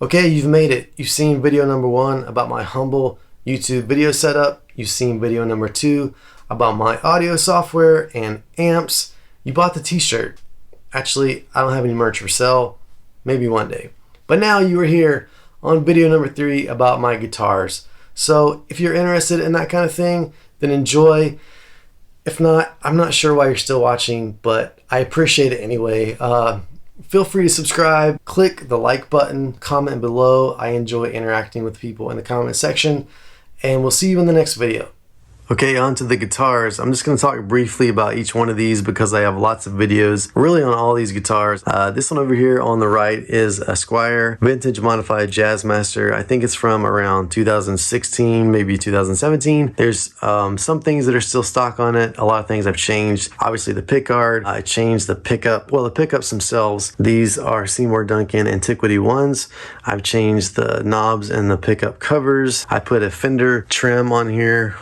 Okay, you've made it. You've seen video number 1 about my humble YouTube video setup. You've seen video number 2 about my audio software and amps. You bought the t-shirt. Actually, I don't have any merch for sale. Maybe one day. But now you are here on video number 3 about my guitars. So if you're interested in that kind of thing, then enjoy. If not, I'm not sure why you're still watching, but I appreciate it anyway. Feel free to subscribe, click the like button, comment below. I enjoy interacting with people in the comment section, and we'll see you in the next video. Okay, on to the guitars. I'm just going to talk briefly about each one of these because I have lots of videos really on all these guitars. This one over here on the right is a Squier vintage modified Jazzmaster. I think it's from around 2016, maybe 2017. There's some things that are still stock on it. A lot of things I've changed. Obviously the pickguard, I changed the pickup. Well, the pickups themselves, these are Seymour Duncan Antiquity ones. I've changed the knobs and the pickup covers. I put a Fender trim on here,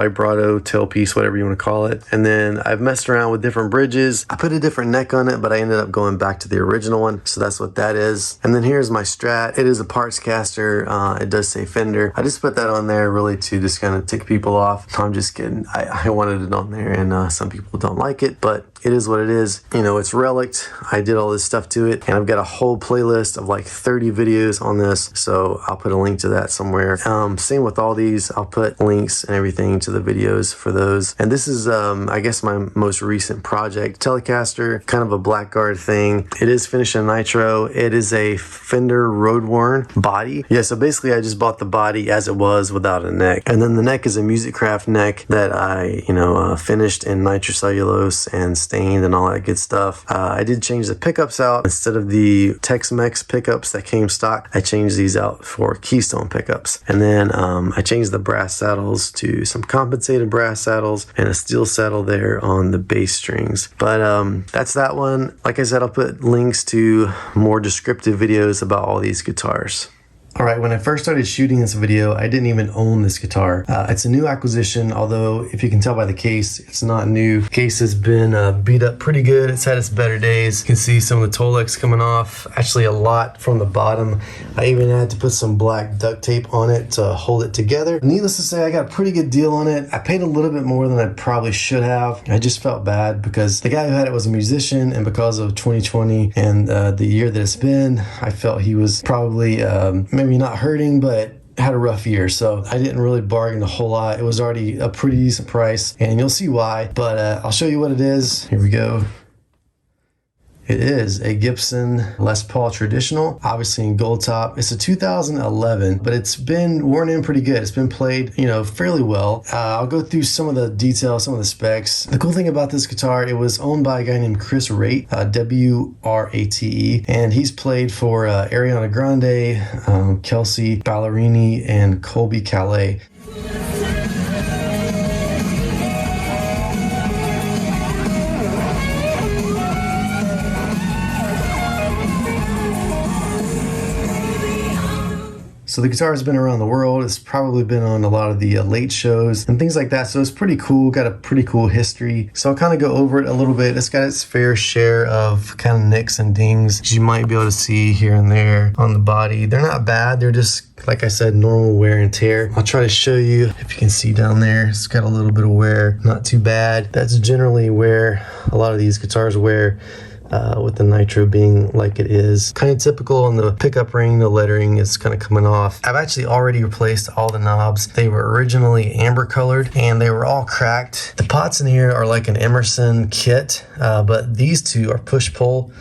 vibrato, tailpiece, whatever you want to call it. And then I've messed around with different bridges. I put a different neck on it, but I ended up going back to the original one. So that's what that is. And then here's my Strat. It is a Partscaster. It does say Fender. I just put that on there really to just kind of tick people off. I'm just kidding. I wanted it on there, and some people don't like it, but it is what it is. You know, it's relic. I did all this stuff to it, and I've got a whole playlist of like 30 videos on this, so I'll put a link to that somewhere. Same with all these. I'll put links and everything to the videos for those. And this is I guess my most recent project, Telecaster, kind of a blackguard thing. It is finished in nitro. It is a Fender Roadworn body. Yeah, so basically I just bought the body as it was without a neck, and then the neck is a Musicraft neck that I finished in nitrocellulose and stained and all that good stuff. I did change the pickups out. Instead of the Tex-Mex pickups that came stock, I changed these out for Keystone pickups. And then I changed the brass saddles to some compensated brass saddles and a steel saddle there on the bass strings. But that's that one. Like I said, I'll put links to more descriptive videos about all these guitars. Alright, when I first started shooting this video, I didn't even own this guitar. It's a new acquisition, although if you can tell by the case, it's not new. The case has been beat up pretty good. It's had its better days. You can see some of the Tolex coming off, actually a lot from the bottom. I even had to put some black duct tape on it to hold it together. Needless to say, I got a pretty good deal on it. I paid a little bit more than I probably should have. I just felt bad because the guy who had it was a musician, and because of 2020 and the year that it's been, I felt he was probably maybe not hurting, but had a rough year, so I didn't really bargain a whole lot. It was already a pretty decent price, and you'll see why, but I'll show you what it is. Here we go. It is a Gibson Les Paul Traditional, obviously in Goldtop. It's a 2011, but it's been worn in pretty good. It's been played, fairly well. I'll go through some of the details, some of the specs. The cool thing about this guitar, it was owned by a guy named Chris Rate, W-R-A-T-E, and he's played for Ariana Grande, Kelsey Ballerini, and Colby Calais. So the guitar has been around the world. It's probably been on a lot of the late shows and things like that. So it's pretty cool, got a pretty cool history. So I'll kind of go over it a little bit. It's got its fair share of kind of nicks and dings, as you might be able to see here and there on the body. They're not bad. They're just, like I said, normal wear and tear. I'll try to show you if you can see down there. It's got a little bit of wear, not too bad. That's generally where a lot of these guitars wear. With the nitro being like it is. Kind of typical on the pickup ring, the lettering is kind of coming off. I've actually already replaced all the knobs. They were originally amber colored and they were all cracked. The pots in here are like an Emerson kit, but these two are push-pull.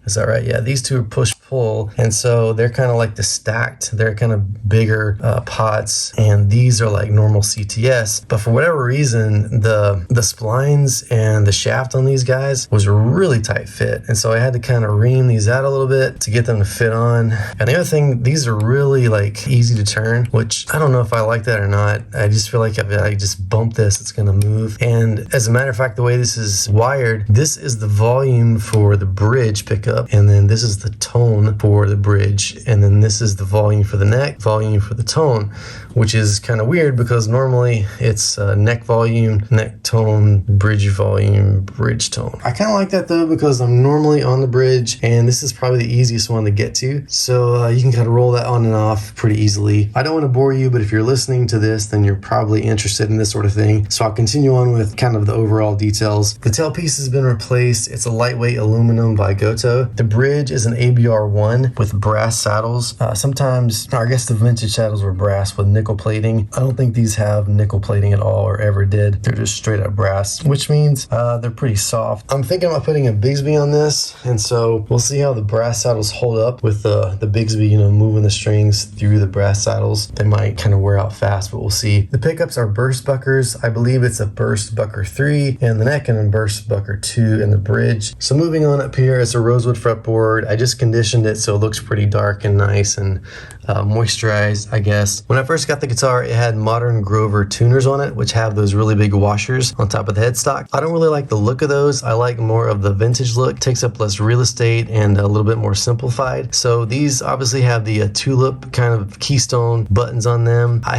Is that right? Yeah, these two are push-pull, and so they're kind of like the stacked. They're kind of bigger pots, and these are like normal CTS. But for whatever reason, the splines and the shaft on these guys was a really tight fit, and so I had to kind of ream these out a little bit to get them to fit on. And the other thing, these are really like easy to turn, which I don't know if I like that or not. I just feel like if I just bump this, it's gonna move. And as a matter of fact, the way this is wired, this is the volume for the bridge pickup. pickup, and then this is the tone for the bridge, and then this is the volume for the neck, volume for the tone, which is kind of weird because normally it's neck volume, neck tone, bridge volume, bridge tone. I kind of like that though because I'm normally on the bridge, and this is probably the easiest one to get to, so you can kind of roll that on and off pretty easily. I don't want to bore you, but if you're listening to this, then you're probably interested in this sort of thing, so I'll continue on with kind of the overall details. The tailpiece has been replaced. It's a lightweight aluminum by Goto. The bridge is an ABR1 with brass saddles. Sometimes, I guess the vintage saddles were brass with nickel plating. I don't think these have nickel plating at all or ever did. They're just straight up brass, which means they're pretty soft. I'm thinking about putting a Bigsby on this, and so we'll see how the brass saddles hold up with the Bigsby, you know, moving the strings through the brass saddles. They might kind of wear out fast, but we'll see. The pickups are burst buckers. I believe it's a burst bucker 3 in the neck and a burst bucker 2 in the bridge. So moving on up here, it's a rosewood fretboard. I just conditioned it so it looks pretty dark and nice and moisturized, I guess. When I first got the guitar, it had modern Grover tuners on it, which have those really big washers on top of the headstock. I don't really like the look of those. I like more of the vintage look. It takes up less real estate and a little bit more simplified. So these obviously have the tulip kind of keystone buttons on them. I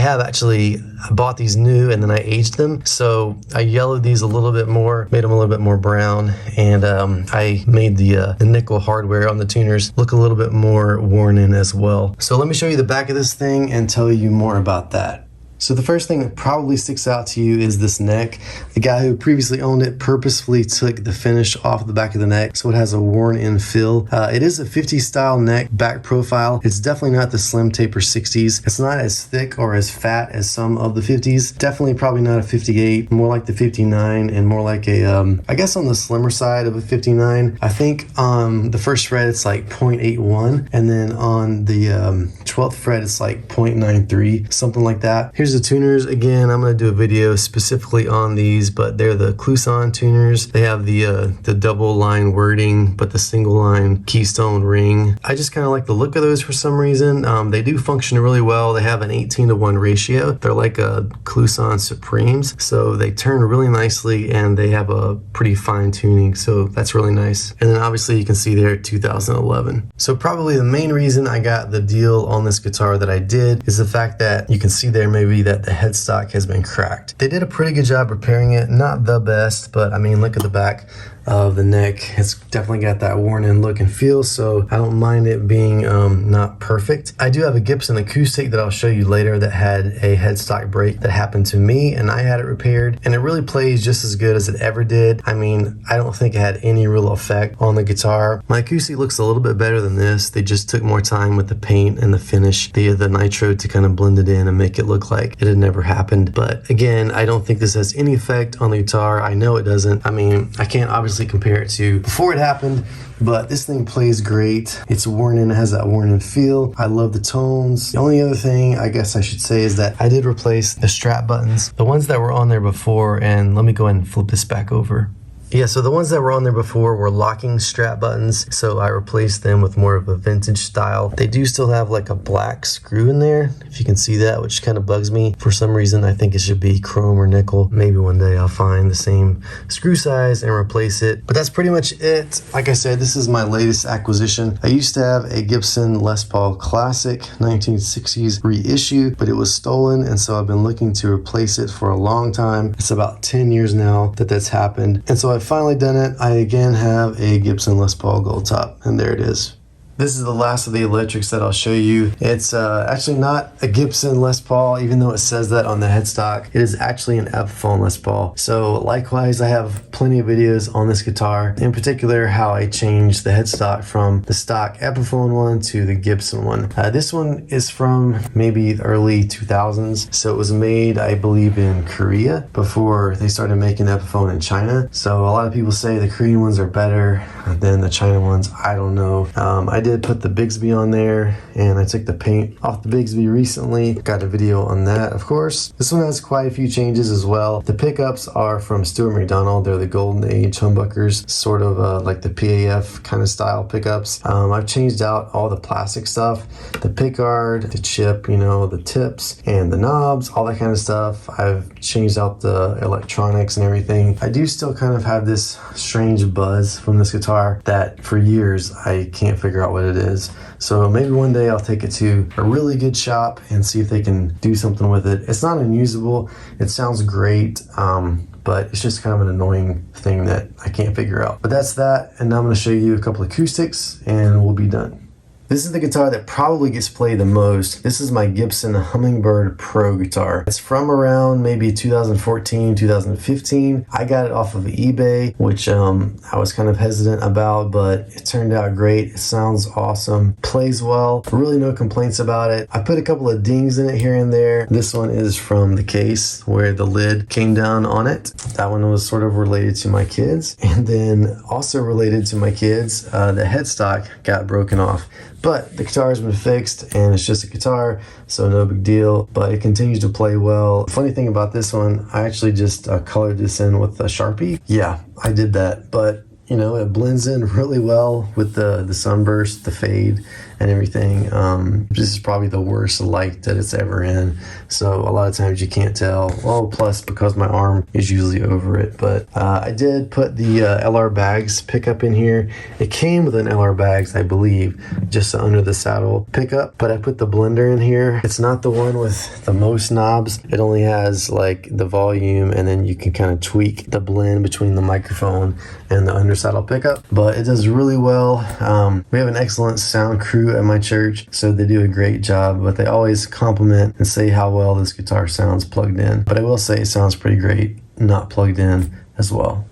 bought these new and then I aged them. So I yellowed these a little bit more, made them a little bit more brown, and I made the nickel hardware on the tuners look a little bit more worn in as well. So let me show you the back of this thing and tell you more about that. So the first thing that probably sticks out to you is this neck. The guy who previously owned it purposefully took the finish off the back of the neck, so it has a worn-in feel. It is a 50s style neck back profile. It's definitely not the slim taper 60s. It's not as thick or as fat as some of the 50s. Definitely probably not a 58, more like the 59 and more like a, I guess on the slimmer side of a 59. I think on the first fret it's like 0.81, and then on the 12th fret it's like 0.93, something like that. Here's the tuners. Again, I'm going to do a video specifically on these, but they're the Kluson tuners. They have the double line wording, but the single line keystone ring. I just kind of like the look of those for some reason. They do function really well. They have an 18:1 ratio. They're like a Kluson Supremes, so they turn really nicely and they have a pretty fine tuning, so that's really nice. And then obviously you can see there 2011. So probably the main reason I got the deal on this guitar that I did is the fact that you can see there maybe that the headstock has been cracked. They did a pretty good job repairing it. Not the best, but I mean, look at the back of the neck. It's definitely got that worn in look and feel, so I don't mind it being not perfect. I do have a Gibson Acoustic that I'll show you later that had a headstock break that happened to me, and I had it repaired, and it really plays just as good as it ever did. I mean, I don't think it had any real effect on the guitar. My Acoustic looks a little bit better than this. They just took more time with the paint and the finish, the nitro to kind of blend it in and make it look like it had never happened. But again, I don't think this has any effect on the guitar. I know it doesn't. I mean, I can't obviously compare it to before it happened, but this thing plays great. It's worn in, it has that worn in feel. I love the tones. The only other thing I guess I should say is that I did replace the strap buttons, the ones that were on there before, and let me go ahead and flip this back over. Yeah, so the ones that were on there before were locking strap buttons, so I replaced them with more of a vintage style. They do still have like a black screw in there, if you can see that, which kind of bugs me. For some reason, I think it should be chrome or nickel. Maybe one day I'll find the same screw size and replace it. But that's pretty much it. Like I said, this is my latest acquisition. I used to have a Gibson Les Paul Classic 1960s reissue, but it was stolen, and so I've been looking to replace it for a long time. It's about 10 years now that that's happened, and so I've finally done it. I again have a Gibson Les Paul Goldtop, and there it is. This is the last of the electrics that I'll show you. It's actually not a Gibson Les Paul, even though it says that on the headstock. It is actually an Epiphone Les Paul. So likewise, I have plenty of videos on this guitar, in particular how I changed the headstock from the stock Epiphone one to the Gibson one. This one is from maybe the early 2000s. So it was made, I believe, in Korea before they started making Epiphone in China. So a lot of people say the Korean ones are better than the China ones. I don't know. I did put the Bigsby on there, and I took the paint off the Bigsby recently. Got a video on that, of course. This one has quite a few changes as well. The pickups are from Stuart McDonald. They're the Golden Age humbuckers, sort of like the PAF kind of style pickups. I've changed out all the plastic stuff, the pickguard, the chip, you know, the tips and the knobs, all that kind of stuff. I've changed out the electronics and everything. I do still kind of have this strange buzz from this guitar that for years I can't figure out what it is. So maybe one day I'll take it to a really good shop and see if they can do something with it. It's not unusable. It sounds great, but it's just kind of an annoying thing that I can't figure out. But that's that, and now I'm going to show you a couple acoustics and we'll be done. This is the guitar that probably gets played the most. This is my Gibson Hummingbird Pro guitar. It's from around maybe 2014, 2015. I got it off of eBay, which I was kind of hesitant about, but it turned out great. It sounds awesome, plays well, really no complaints about it. I put a couple of dings in it here and there. This one is from the case where the lid came down on it. That one was sort of related to my kids. And then also related to my kids, the headstock got broken off. But the guitar has been fixed and it's just a guitar, so no big deal, but it continues to play well. Funny thing about this one, I actually just colored this in with a Sharpie. Yeah, I did that, but you know, it blends in really well with the sunburst, the fade, and everything. This is probably the worst light that it's ever in, so a lot of times you can't tell. Well, plus because my arm is usually over it. But I did put the LR Bags pickup in here. It came with an LR Bags, I believe, just under the saddle pickup, but I put the blender in here. It's not the one with the most knobs. It only has like the volume, and then you can kind of tweak the blend between the microphone and the undersaddle pickup, but it does really well. We have an excellent sound crew at my church, so they do a great job, but they always compliment and say how well this guitar sounds plugged in. But I will say it sounds pretty great not plugged in as well.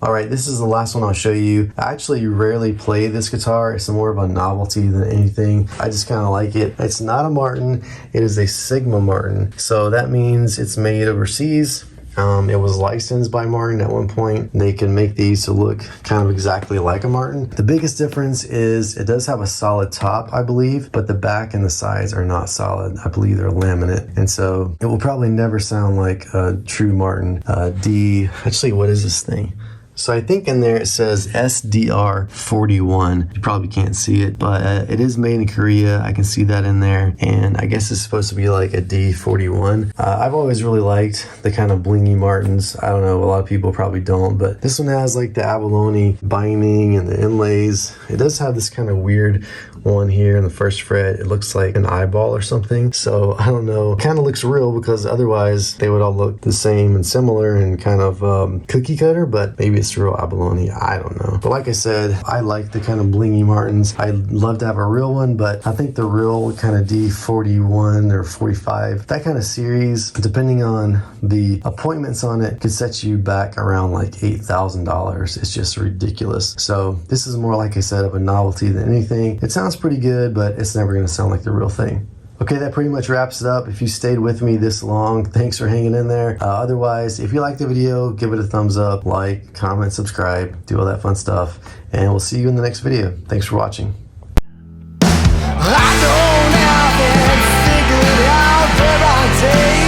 Alright, this is the last one I'll show you. I actually rarely play this guitar. It's more of a novelty than anything. I just kind of like it. It's not a Martin, it is a Sigma Martin. So that means it's made overseas. It was licensed by Martin at one point. They can make these to look kind of exactly like a Martin. The biggest difference is it does have a solid top, I believe, but the back and the sides are not solid. I believe they're laminate. And so it will probably never sound like a true Martin. Actually, what is this thing? So I think in there it says SDR41. You probably can't see it, but it is made in Korea. I can see that in there. And I guess it's supposed to be like a D41. I've always really liked the kind of blingy Martins. I don't know, a lot of people probably don't, but this one has like the abalone binding and the inlays. It does have this kind of weird one here in the first fret. It looks like an eyeball or something. So I don't know, it kind of looks real because otherwise they would all look the same and similar and kind of cookie cutter, but maybe it's real abalone, I don't know. But like I said, I like the kind of blingy Martins. I'd love to have a real one, but I think the real kind of D41 or 45, that kind of series, depending on the appointments on it, could set you back around like $8,000. It's just ridiculous. So this is more, like I said, of a novelty than anything. It sounds pretty good, but it's never going to sound like the real thing. Okay, that pretty much wraps it up. If you stayed with me this long, thanks for hanging in there. Otherwise, if you liked the video, give it a thumbs up, like, comment, subscribe, do all that fun stuff, and we'll see you in the next video. Thanks for watching. I don't have it figured out, but I take